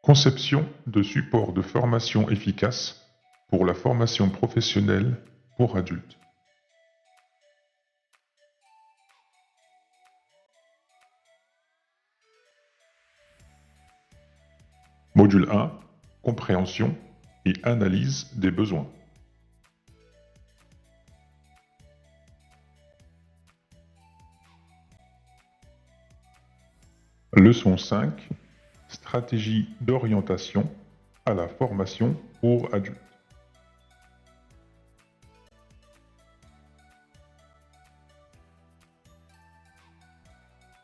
Conception de supports de formation efficaces pour la formation professionnelle pour adultes. Module 1. Compréhension et analyse des besoins. Leçon 5. Stratégie d'orientation à la formation pour adultes.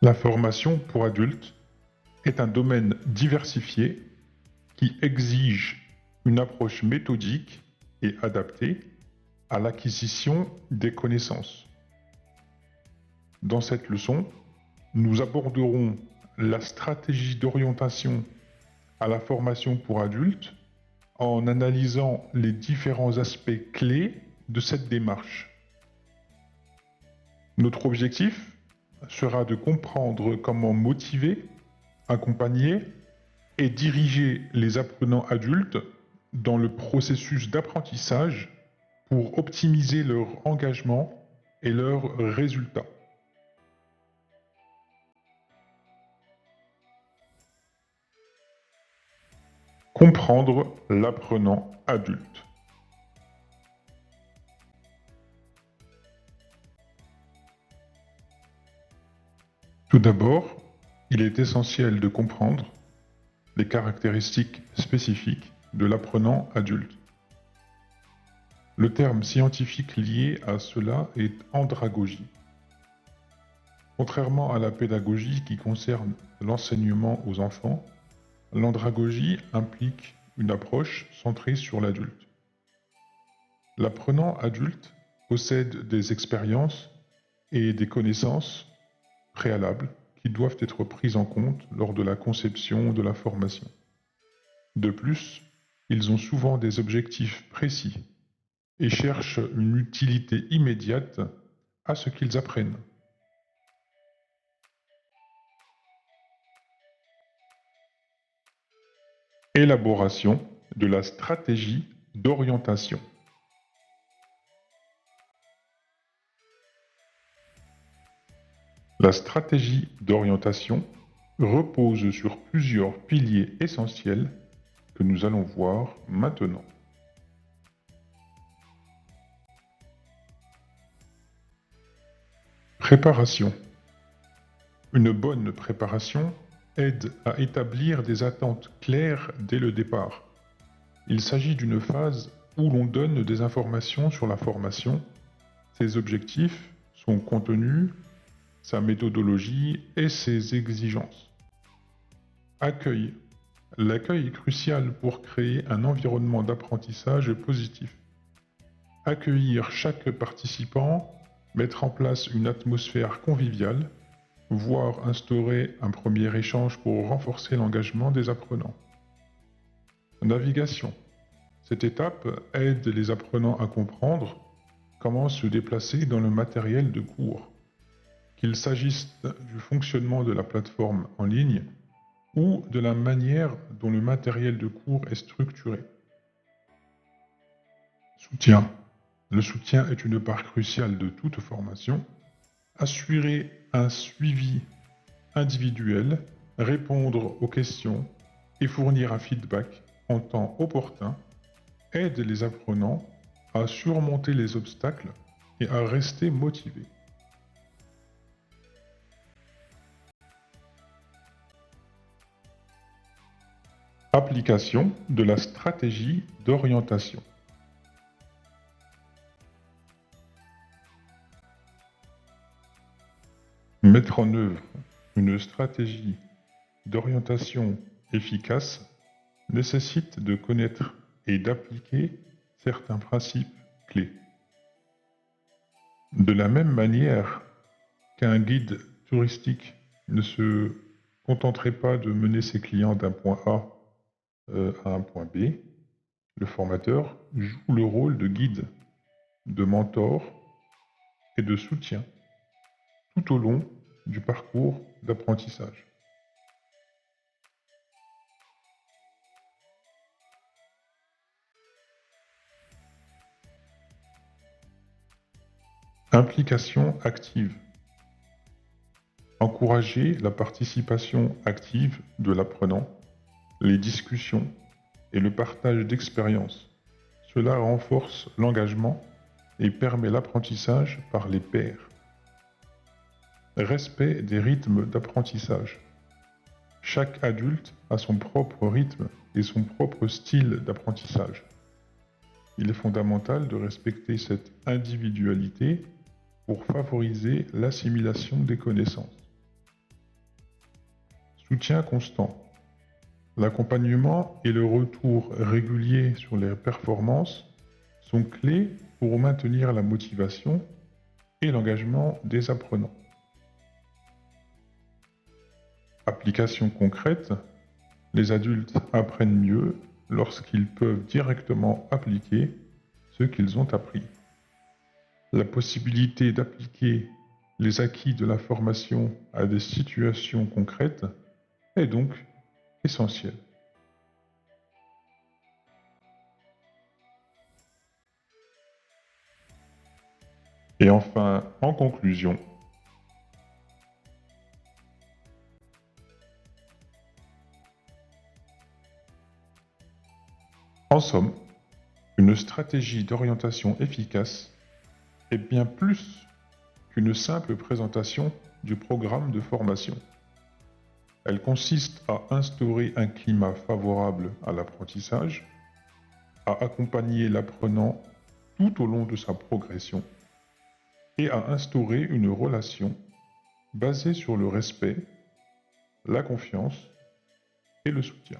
La formation pour adultes est un domaine diversifié qui exige une approche méthodique et adaptée à l'acquisition des connaissances. Dans cette leçon, nous aborderons la stratégie d'orientation à la formation pour adultes en analysant les différents aspects clés de cette démarche. Notre objectif sera de comprendre comment motiver, accompagner et diriger les apprenants adultes dans le processus d'apprentissage pour optimiser leur engagement et leurs résultats. Comprendre l'apprenant adulte. Tout d'abord, il est essentiel de comprendre les caractéristiques spécifiques de l'apprenant adulte. Le terme scientifique lié à cela est andragogie. Contrairement à la pédagogie qui concerne l'enseignement aux enfants, l'andragogie implique une approche centrée sur l'adulte. L'apprenant adulte possède des expériences et des connaissances préalables qui doivent être prises en compte lors de la conception de la formation. De plus, ils ont souvent des objectifs précis et cherchent une utilité immédiate à ce qu'ils apprennent. Élaboration de la stratégie d'orientation. La stratégie d'orientation repose sur plusieurs piliers essentiels que nous allons voir maintenant. Préparation. Une bonne préparation aide à établir des attentes claires dès le départ. Il s'agit d'une phase où l'on donne des informations sur la formation, ses objectifs, son contenu, sa méthodologie et ses exigences. Accueil. L'accueil est crucial pour créer un environnement d'apprentissage positif. Accueillir chaque participant, mettre en place une atmosphère conviviale, voire instaurer un premier échange pour renforcer l'engagement des apprenants. Navigation. Cette étape aide les apprenants à comprendre comment se déplacer dans le matériel de cours, qu'il s'agisse du fonctionnement de la plateforme en ligne ou de la manière dont le matériel de cours est structuré. Soutien. Le soutien est une part cruciale de toute formation. Assurer un suivi individuel, répondre aux questions et fournir un feedback en temps opportun aide les apprenants à surmonter les obstacles et à rester motivés. Application de la stratégie d'orientation. Mettre en œuvre une stratégie d'orientation efficace nécessite de connaître et d'appliquer certains principes clés. De la même manière qu'un guide touristique ne se contenterait pas de mener ses clients d'un point A à un point B, le formateur joue le rôle de guide, de mentor et de soutien tout au long du parcours d'apprentissage. Implication active. Encourager la participation active de l'apprenant, les discussions et le partage d'expériences. Cela renforce l'engagement et permet l'apprentissage par les pairs. Respect des rythmes d'apprentissage. Chaque adulte a son propre rythme et son propre style d'apprentissage. Il est fondamental de respecter cette individualité pour favoriser l'assimilation des connaissances. Soutien constant. L'accompagnement et le retour régulier sur les performances sont clés pour maintenir la motivation et l'engagement des apprenants. Application concrète. Les adultes apprennent mieux lorsqu'ils peuvent directement appliquer ce qu'ils ont appris. La possibilité d'appliquer les acquis de la formation à des situations concrètes est donc essentielle. Et enfin, en conclusion, en somme, une stratégie d'orientation efficace est bien plus qu'une simple présentation du programme de formation. Elle consiste à instaurer un climat favorable à l'apprentissage, à accompagner l'apprenant tout au long de sa progression et à instaurer une relation basée sur le respect, la confiance et le soutien.